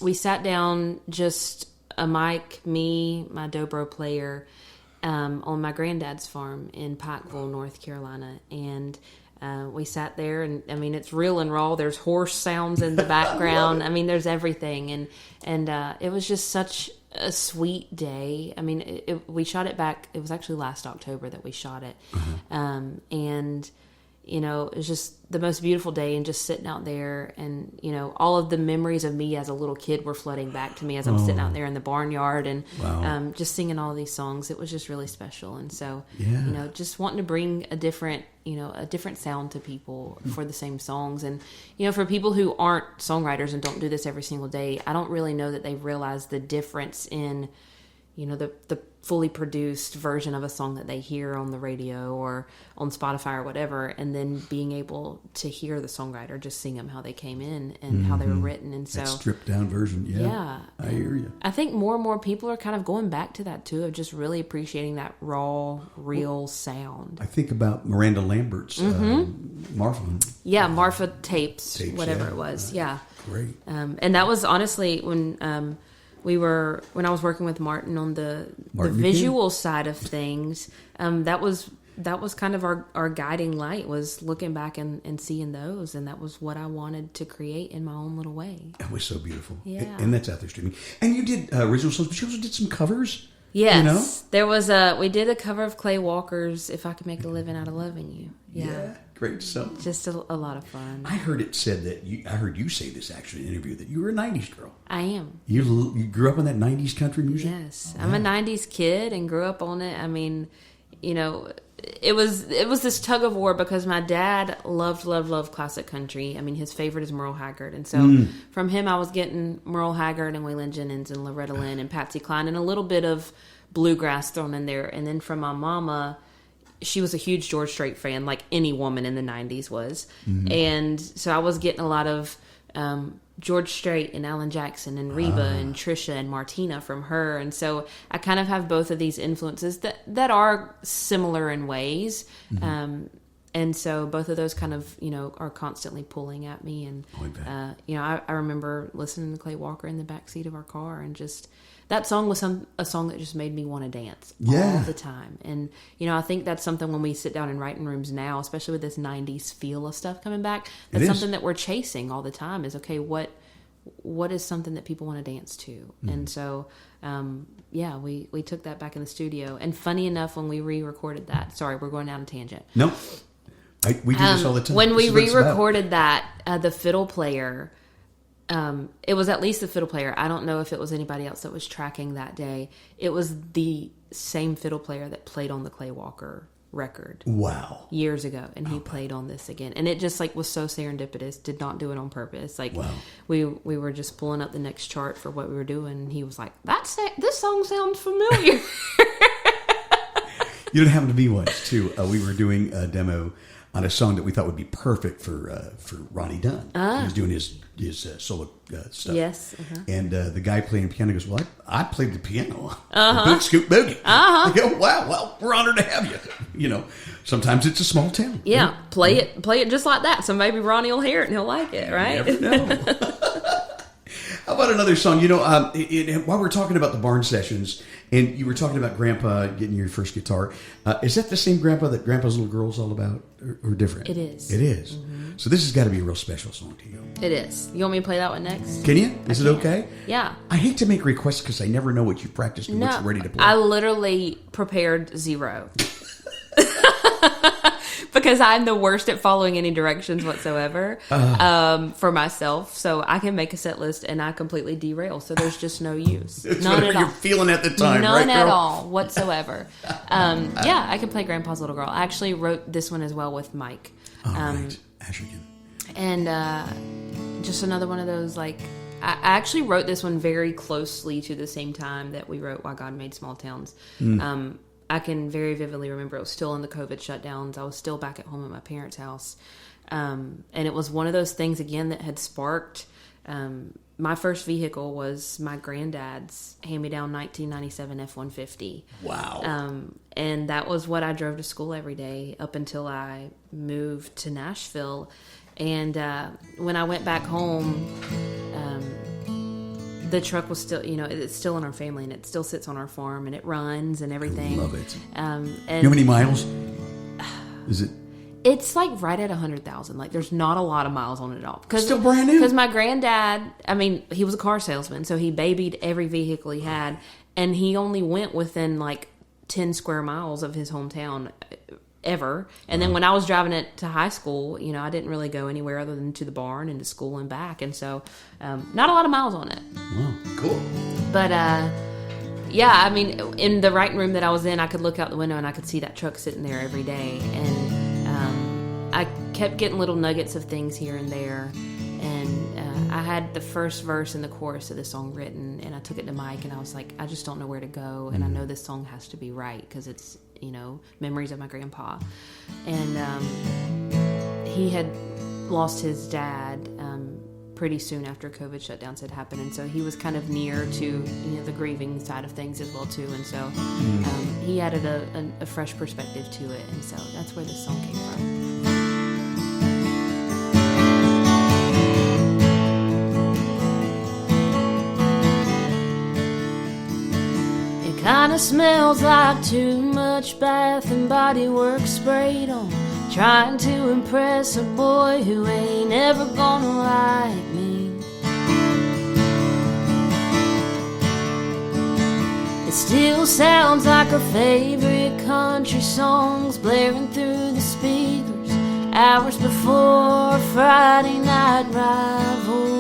we sat down, just a mic, me, my dobro player, on my granddad's farm in Pikeville, North Carolina. And we sat there, and I mean, it's real and raw. There's horse sounds in the background. I mean, there's everything. And it was just such a sweet day. I mean, we shot it back. It was actually last October that we shot it. And you know, it was just the most beautiful day, and just sitting out there, and, you know, all of the memories of me as a little kid were flooding back to me as I'm sitting out there in the barnyard and just singing all these songs. It was just really special. And so, you know, just wanting to bring a different sound to people for the same songs. And, you know, for people who aren't songwriters and don't do this every single day, I don't really know that they realize the difference in, you know, the fully produced version of a song that they hear on the radio or on Spotify or whatever, and then being able to hear the songwriter just sing them how they came in and how they were written. And so that stripped down version. Yeah. I hear you. I think more and more people are kind of going back to that too, of just really appreciating that raw, real sound. I think about Miranda Lambert's Marfa. Yeah, Marfa tapes whatever it was. Yeah. Great. And that was honestly when I was working with Martin on the visual side of things, that was kind of our guiding light, was looking back and seeing those, and that was what I wanted to create in my own little way. That was so beautiful. Yeah. And that's out there streaming. And you did original songs, but you also did some covers. Yes. You know? There was we did a cover of Clay Walker's "If I Could Make a Living Out of Loving You." Yeah. Great stuff. Just a lot of fun. I heard it said that I heard you say this actually in an interview, that you were a 90s girl. I am. You grew up on that 90s country music? Yes. I'm a 90s kid and grew up on it. I mean, you know, it was this tug of war, because my dad loved classic country. I mean, his favorite is Merle Haggard. And so from him, I was getting Merle Haggard and Waylon Jennings and Loretta Lynn and Patsy Cline and a little bit of bluegrass thrown in there. And then from my mama, she was a huge George Strait fan, like any woman in the 90s was. And so I was getting a lot of George Strait and Alan Jackson and Reba and Trisha and Martina from her. And so I kind of have both of these influences that are similar in ways. And so both of those kind of, you know, are constantly pulling at me. And, you know, I remember listening to Clay Walker in the backseat of our car, and just... that song was a song that just made me want to dance all the time. And, you know, I think that's something when we sit down in writing rooms now, especially with this 90s feel of stuff coming back, that's something that we're chasing all the time is, okay, what is something that people want to dance to? And so, we took that back in the studio. And funny enough, when we re-recorded that, sorry, we're going down a tangent. No, we do this all the time. When we re-recorded that, the fiddle player... it was at least the fiddle player. I don't know if it was anybody else that was tracking that day. It was the same fiddle player that played on the Clay Walker record. Wow. Years ago. And he played on this again. And it just was so serendipitous. Did not do it on purpose. We were just pulling up the next chart for what we were doing. And he was like, this song sounds familiar. You know, it happened to me once too. We were doing a demo on a song that we thought would be perfect for Ronnie Dunn. He was doing his solo stuff. Yes. And the guy playing piano goes, well, I played the piano. Boot, scoop, boogie. I go, wow, well, we're honored to have you. You know, sometimes it's a small town. Yeah, play it just like that. So maybe Ronnie will hear it and he'll like it, right? You never know. How about another song? You know, while we're talking about the barn sessions, and you were talking about Grandpa getting your first guitar, is that the same Grandpa that Grandpa's Little Girl's all about, or different? It is. It is. So this has got to be a real special song to you. It is. You want me to play that one next? Can you? Is it okay? Yeah. I hate to make requests because I never know what you practiced and what you're ready to play. I literally prepared 0. Because I'm the worst at following any directions whatsoever for myself. So I can make a set list and I completely derail. So there's just no use. It's None whatever at all. you're feeling at the time, None right, at girl? all whatsoever. I can play Grandpa's Little Girl. I actually wrote this one as well with Mike. Right. Ashigan. And just another one of those, like, I actually wrote this one very closely to the same time that we wrote Why God Made Small Towns. I can very vividly remember it was still in the COVID shutdowns. I was still back at home at my parents' house. And it was one of those things, again, that had sparked... my first vehicle was my granddad's hand-me-down 1997 F-150. Wow. And that was what I drove to school every day up until I moved to Nashville. And when I went back home... the truck was still, you know, it's still in our family and it still sits on our farm and it runs and everything. I love it. And you know how many miles? Is it? It's like right at 100,000. Like there's not a lot of miles on it at all. Still brand new. Because my granddad, I mean, he was a car salesman, so he babied every vehicle he had, and he only went within like 10 square miles of his hometown ever. And then when I was driving it to high school, you know, I didn't really go anywhere other than to the barn and to school and back. And so not a lot of miles on it. Wow, cool. But yeah, I mean, in the writing room that I was in, I could look out the window and I could see that truck sitting there every day. And I kept getting little nuggets of things here and there. And I had the first verse and the chorus of the song written, and I took it to Mike, and I was like, I just don't know where to go, and I know this song has to be right because it's, you know, memories of my grandpa. And he had lost his dad pretty soon after COVID shutdowns had happened, and so he was kind of near to, you know, the grieving side of things as well too, and so he added a fresh perspective to it, and so that's where this song came from. Kinda smells like too much Bath and Body Works sprayed on, trying to impress a boy who ain't ever gonna like me. It still sounds like our favorite country songs blaring through the speakers hours before Friday night rivalry.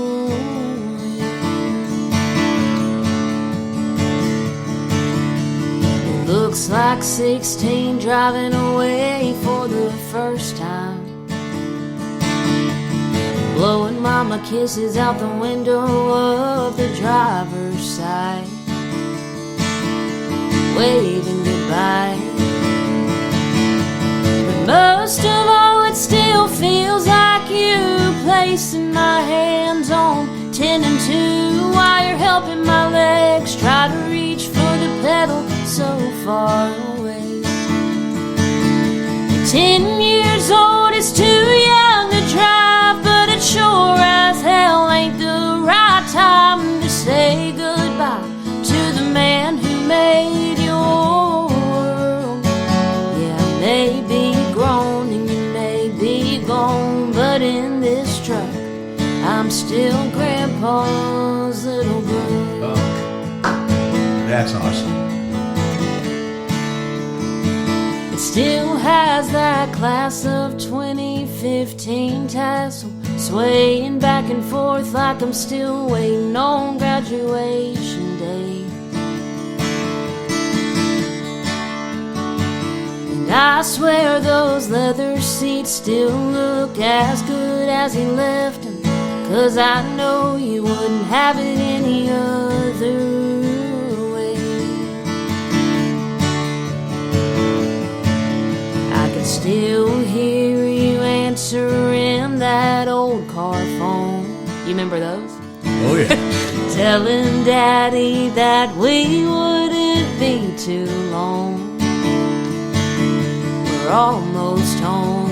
Looks like 16 driving away for the first time, blowing mama kisses out the window of the driver's side, waving goodbye. But most of all, it still feels like you placing my hands on 10 and 2 while you're helping my legs try to reach for the pedal so far away. 10 years old is too young to drive, but it sure as hell ain't the right time to say goodbye to the man who made your world. Yeah, I may be grown and you may be gone, but in this truck I'm still Grandpa's little girl. Oh, that's awesome. It still has that class of 2015 tassel swaying back and forth like I'm still waiting on graduation day. And I swear those leather seats still look as good as he left them, 'cause I know you wouldn't have it any other. Still hear you answering that old car phone. You remember those? Oh, yeah. Telling Daddy that we wouldn't be too long. We're almost home.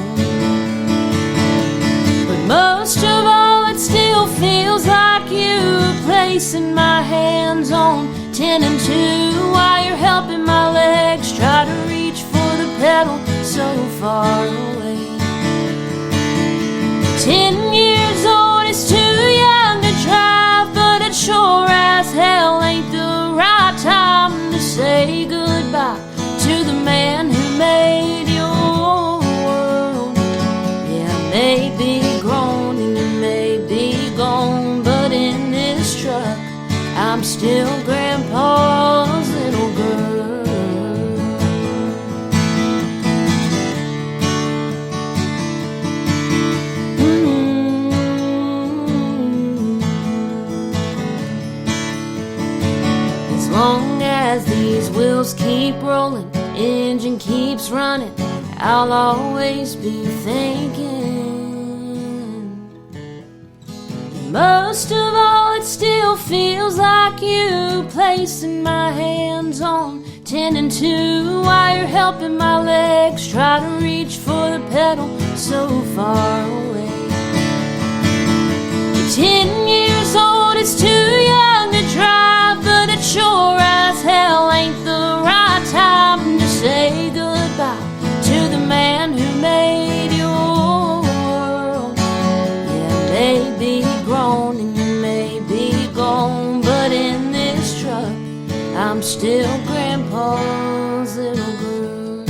But most of all, it still feels like you placing my hands on 10 and 2 while you're helping my legs try to reach for the pedal so far away. 10 years old is too young to drive, but it sure as hell ain't the right time to say goodbye to the man who made your world. Yeah, I may be grown and you may be gone, but in this truck I'm still Grandpa's little girl. As long as these wheels keep rolling, engine keeps running, I'll always be thinking. Most of all, it still feels like you placing my hands on 10 and 2 while you're helping my legs try to reach for the pedal so far away. 10 years old is too young to drive, but it sure as hell ain't the right time to say goodbye to the man who made your world. Yeah, maybe grown and you may be gone, but in this truck I'm still Grandpa's little girl.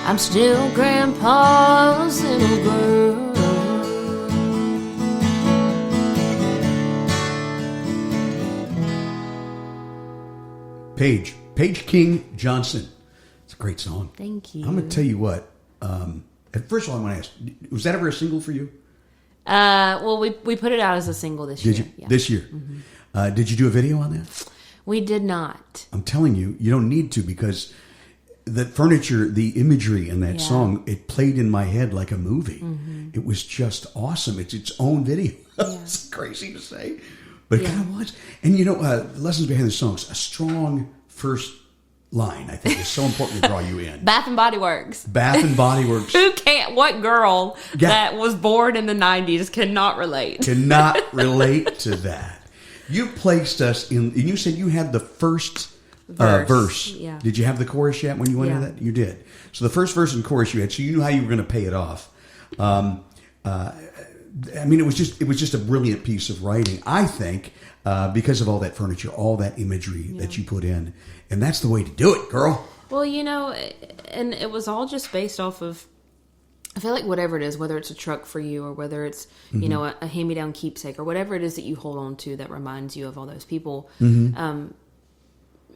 I'm still Grandpa's little girl. Paige King Johnson. It's a great song. Thank you. I'm going to tell you what. First of all, I want to ask, was that ever a single for you? Well, we put it out as a single this year. Did you? Yeah. This year. Mm-hmm. Did you do a video on that? We did not. I'm telling you, you don't need to, because the furniture, the imagery in that song, it played in my head like a movie. Mm-hmm. It was just awesome. It's its own video. It's crazy to say, but it kind of was. And you know, lessons behind the songs, a strong first line, I think, is so important to draw you in. Bath and Body Works. Bath and Body Works. Who can't? What girl that was born in the 90s cannot relate? Cannot relate to that. You placed us in, and you said you had the first verse. Yeah. Did you have the chorus yet when you went into that? You did. So the first verse and chorus you had, so you knew how you were going to pay it off. I mean, it was just a brilliant piece of writing, I think, because of all that furniture, all that imagery that you put in. And that's the way to do it, girl. Well, you know, and it was all just based off of, I feel like whatever it is, whether it's a truck for you or whether it's, you know, a hand-me-down keepsake or whatever it is that you hold on to that reminds you of all those people.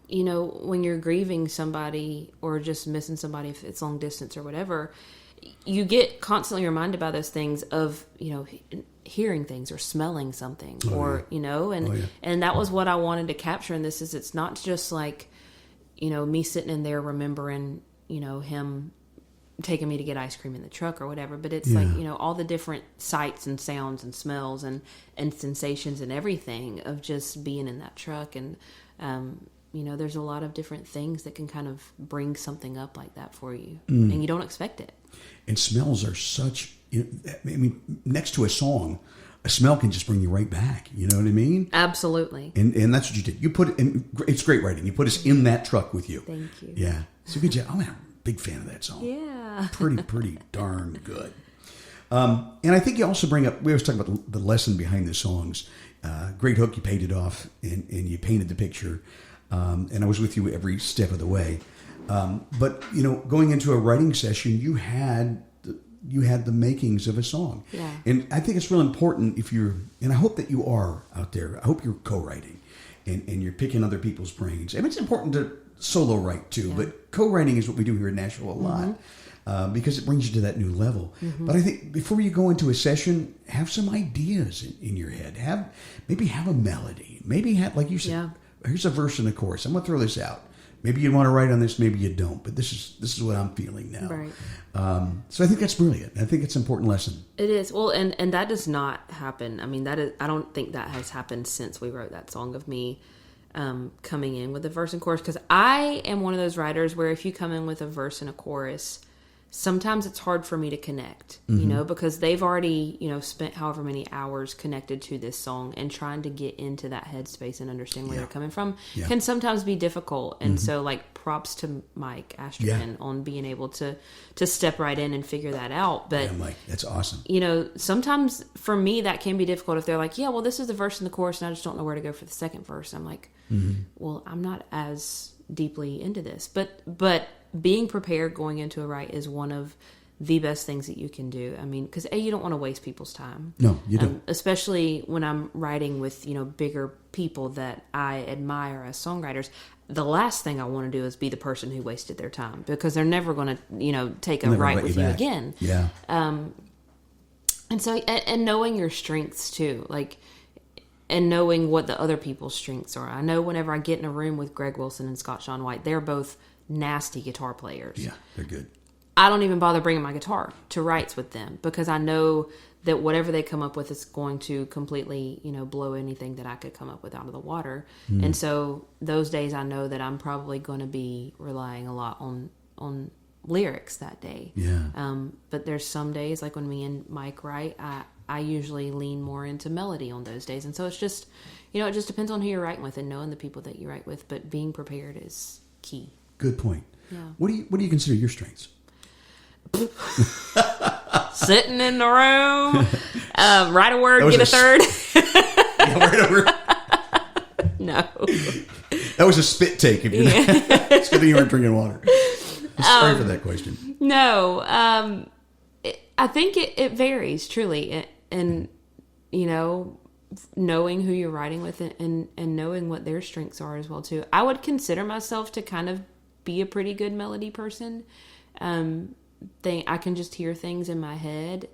You know, when you're grieving somebody or just missing somebody, if it's long distance or whatever, you get constantly reminded by those things of, you know, hearing things or smelling something you know, and that was what I wanted to capture in this. Is it's not just like, you know, me sitting in there remembering, you know, him taking me to get ice cream in the truck or whatever, but it's like, you know, all the different sights and sounds and smells and sensations and everything of just being in that truck. And you know, there's a lot of different things that can kind of bring something up like that for you, and you don't expect it. And smells are such, I mean, next to a song, a smell can just bring you right back. You know what I mean? Absolutely. And that's what you did. You put it in, it's great writing. You put us in that truck with you. Thank you. Yeah. So good job. I'm a big fan of that song. Yeah. Pretty darn good. And I think you also bring up, we always talk about the lesson behind the songs. Great hook, you paid it off and you painted the picture. And I was with you every step of the way. But, you know, going into a writing session, you had the makings of a song. Yeah. And I think it's real important if you're, and I hope that you are out there, I hope you're co-writing and you're picking other people's brains. I mean, it's important to solo write too, but co-writing is what we do here in Nashville a lot because it brings you to that new level. But I think before you go into a session, have some ideas in your head. Maybe have a melody. Maybe have, like you said, here's a verse and a chorus. I'm going to throw this out. Maybe you want to write on this, maybe you don't. But this is what I'm feeling now. Right. So I think that's brilliant. I think it's an important lesson. It is. Well, and that does not happen. I mean, I don't think that has happened since we wrote that song of me coming in with a verse and chorus. Because I am one of those writers where if you come in with a verse and a chorus, sometimes it's hard for me to connect, you know, because they've already, you know, spent however many hours connected to this song, and trying to get into that headspace and understand where they're coming from can sometimes be difficult. And so, like, props to Mike Asterman on being able to step right in and figure that out. But Mike, that's awesome. You know, sometimes for me that can be difficult if they're like, yeah, well, this is the verse and the chorus and I just don't know where to go for the second verse. I'm like, well, I'm not as deeply into this, but being prepared going into a write is one of the best things that you can do. I mean, because you don't want to waste people's time. No, you don't. Especially when I'm writing with, you know, bigger people that I admire as songwriters. The last thing I want to do is be the person who wasted their time, because they're never going to, you know, take a write with you again. Yeah. And so, and knowing your strengths too, like, and knowing what the other people's strengths are. I know whenever I get in a room with Greg Wilson and Scott Shawn White, they're both nasty guitar players. Yeah, they're good. I don't even bother bringing my guitar to writes with them, because I know that whatever they come up with is going to completely, you know, blow anything that I could come up with out of the water. And so those days I know that I'm probably going to be relying a lot on lyrics that day. Yeah. But there's some days, like when me and Mike write, I usually lean more into melody on those days. And so it's just, you know, it just depends on who you're writing with and knowing the people that you write with, but being prepared is key. Good point. Yeah. What do you consider your strengths? Sitting in the room, write a word, get a third. Write a word. No. That was a spit take. If you it's good that you weren't drinking water. Sorry for that question. No, I think it varies truly, and knowing who you're writing with and knowing what their strengths are as well too. I would consider myself to kind of be a pretty good melody person. I can just hear things in my head.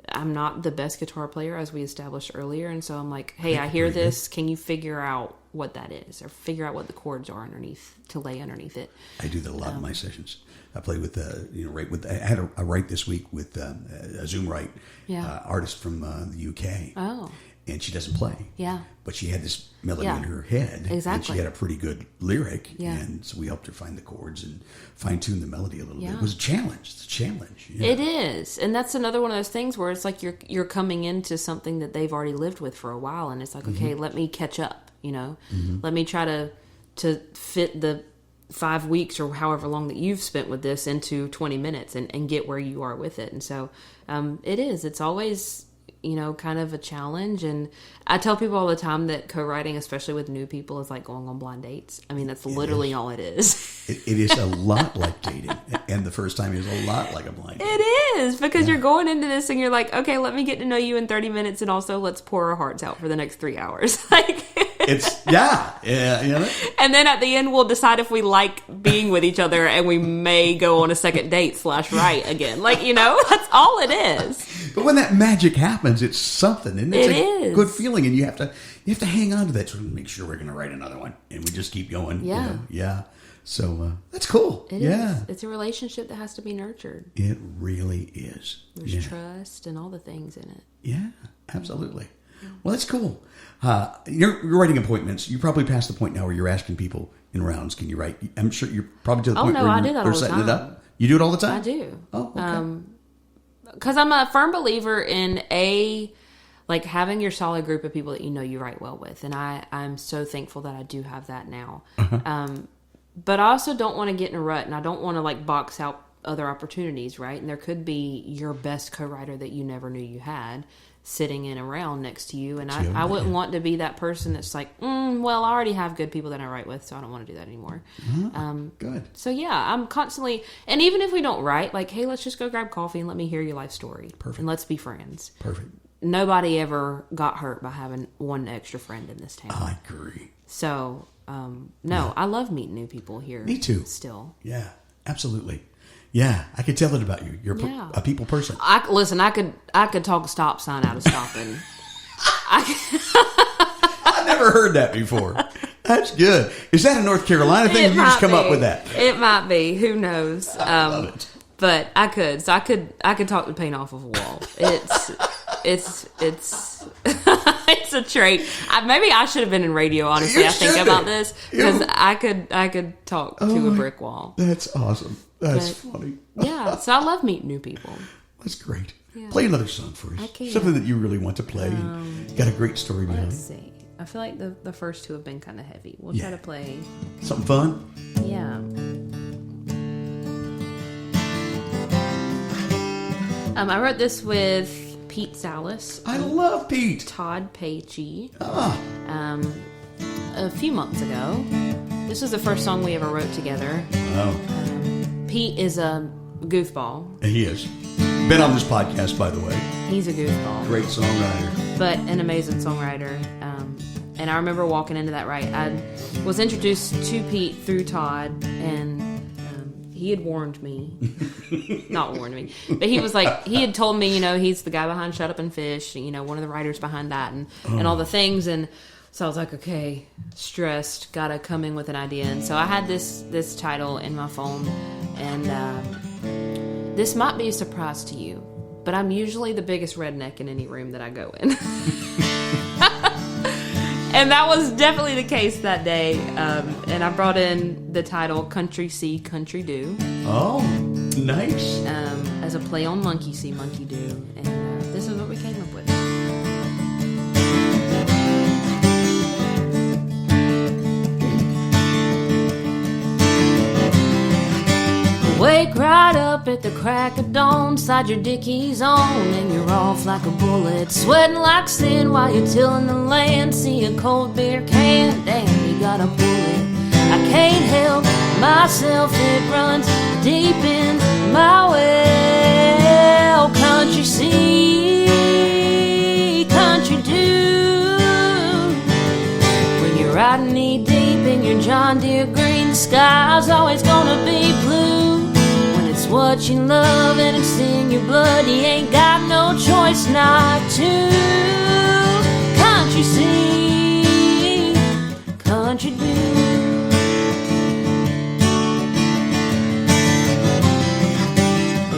I'm not the best guitar player, as we established earlier, and so I'm like, hey, I hear this. Can you figure out what that is, or figure out what the chords are underneath to lay underneath it? I do that a lot in my sessions. I play with I had a write this week with a Zoom write artist from the UK. Oh. And she doesn't play. Yeah. But she had this melody in her head. Exactly. And she had a pretty good lyric. Yeah. And so we helped her find the chords and fine-tune the melody a little bit. It was a challenge. It's a challenge. Yeah. It is. And that's another one of those things where it's like you're coming into something that they've already lived with for a while. And it's like, okay, let me catch up, Let me try to fit the 5 weeks or however long that you've spent with this into 20 minutes and get where you are with it. And so it is. It's always... kind of a challenge. And I tell people all the time that co-writing, especially with new people, is like going on blind dates. I mean, that's literally all it is. It is a lot like dating. And the first time is a lot like a blind date. It is, because you're going into this and you're like, okay, let me get to know you in 30 minutes. And also let's pour our hearts out for the next 3 hours. And then at the end, we'll decide if we like being with each other, and we may go on a second date /write again. That's all it is. But when that magic happens, it's something, and it's a good feeling, and you have to hang on to that to make sure we're going to write another one, and we just keep going. Yeah. So that's cool. It is. It's a relationship that has to be nurtured. It really is. There's trust and all the things in it. Yeah, absolutely. Well, that's cool. You're writing appointments. You probably past the point now where you're asking people in rounds, can you write? I'm sure you're probably to the point where I do that all the setting time. it up. You do it all the time? I do. Oh, okay. Because I'm a firm believer in having your solid group of people that you write well with. And I'm so thankful that I do have that now. But I also don't want to get in a rut, and I don't want to box out other opportunities, right? And there could be your best co-writer that you never knew you had sitting in around next to you. And I wouldn't want to be that person that's like, well, I already have good people that I write with, so I don't want to do that anymore. Good. So yeah, I'm constantly, and even if we don't write, hey, let's just go grab coffee and let me hear your life story. Perfect. And let's be friends. Perfect. Nobody ever got hurt by having one extra friend in this town. I agree. So, I love meeting new people here. Me too. Still. Yeah, absolutely. Yeah, I could tell it about you. You're a people person. I could talk a stop sign out of stopping. I've never heard that before. That's good. Is that a North Carolina thing? Or you just come up with that? It might be. Who knows? I love it. But I could. So I could talk the paint off of a wall. It's it's a trait. Maybe I should have been in radio. Honestly, I think about this because I could talk to a brick wall. That's awesome. That's funny. Yeah. So I love meeting new people. That's great. Yeah. Play another song for us. I can. Something that you really want to play. And got a great story behind Let's see. I feel like the first two have been kind of heavy. We'll try to play something fun. Yeah. I wrote this with Pete Salas. I love Pete. Todd Paige. A few months ago. This was the first song we ever wrote together. Oh. Pete is a goofball. He is. Been on this podcast, by the way. He's a goofball. Great songwriter. But an amazing songwriter. And I remember walking into that right. I was introduced to Pete through Todd, and he had warned me. Not warned me. But he was like, he had told me, he's the guy behind Shut Up and Fish, one of the writers behind that, and all the things. And so I was like, okay, stressed, gotta come in with an idea. And so I had this title in my phone, and this might be a surprise to you, but I'm usually the biggest redneck in any room that I go in. And that was definitely the case that day. And I brought in the title Country See, Country Do. Oh, nice. As a play on Monkey See, Monkey Do. And this is what we came up with. Wake right up at the crack of dawn, side your dickies on, and you're off like a bullet, sweating like sin while you're tilling the land. See a cold beer can, damn, you got a bullet. I can't help myself, it runs deep in my well. Country see, country do. When you're riding knee deep in your John Deere green, the sky's always gonna be blue. When it's what you love and it's in your blood, you ain't got no choice not to. Country see, country do.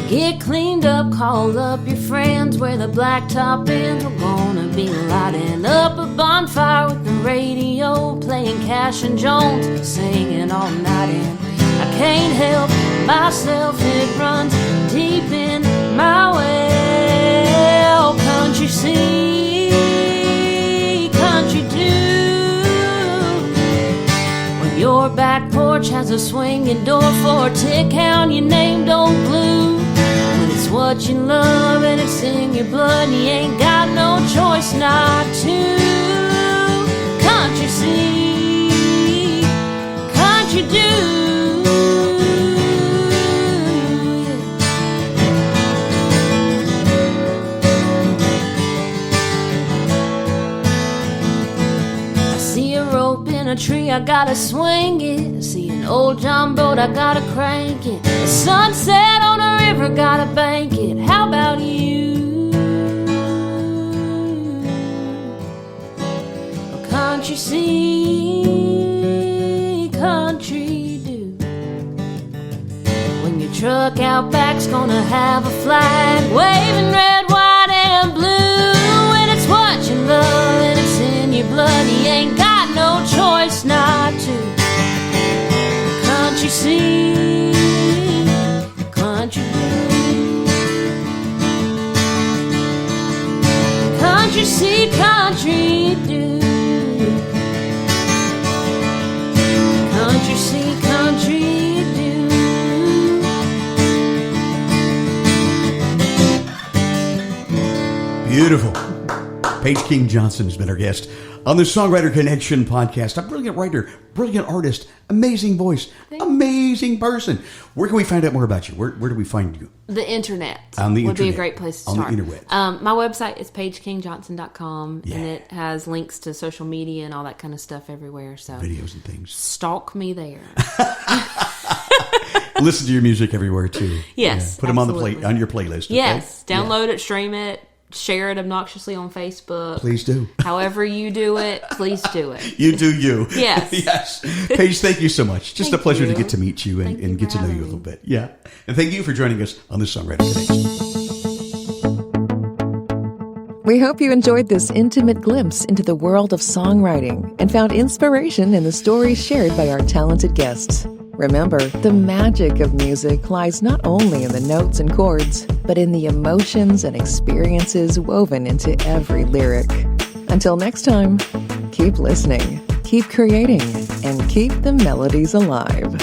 Get cleaned up, call up your friends where the blacktop ends. We're gonna be lighting up a bonfire with the radio playing Cash and Jones, singing all night. And I can't help myself, it runs deep in my well. Country see, country do. When your back porch has a swinging door for a tick hound, your name don't glue. It's what you love and it's in your blood, and you ain't got no choice not to. Country see, country do. I see a rope in a tree, I gotta swing it. I see an old John boat, I gotta crank it. The sunset on a river, gotta bank it. How about you? Oh, country see, country do. When your truck out back's gonna have a flag waving red, white, and blue. And it's what you love and it's in your blood, you ain't got no choice not to. Country see, country do. Country see, country do. Country see, country do. Beautiful. Paige King Johnson has been our guest on the Songwriter Connection podcast. A brilliant writer, brilliant artist, amazing voice, amazing person. Where can we find out more about you? Where do we find you? The internet On the would internet. be a great place to On start. the internet. My website is paigekingjohnson.com, Yeah. and it has links to social media and all that kind of stuff everywhere. So Videos and things. stalk me there. Listen to your music everywhere too. Yes, Put them on absolutely. on your playlist. Okay? Yes, download it, stream it, share it obnoxiously on Facebook. Please do. However you do it, please do it. You do you. Yes. Yes. Paige, thank you so much. Just Thank a pleasure to you. get to meet you Thank you and get for to know you a having little me. bit. Yeah. And thank you for joining us on the Songwriter Connection. We hope you enjoyed this intimate glimpse into the world of songwriting and found inspiration in the stories shared by our talented guests. Remember, the magic of music lies not only in the notes and chords, but in the emotions and experiences woven into every lyric. Until next time, keep listening, keep creating, and keep the melodies alive.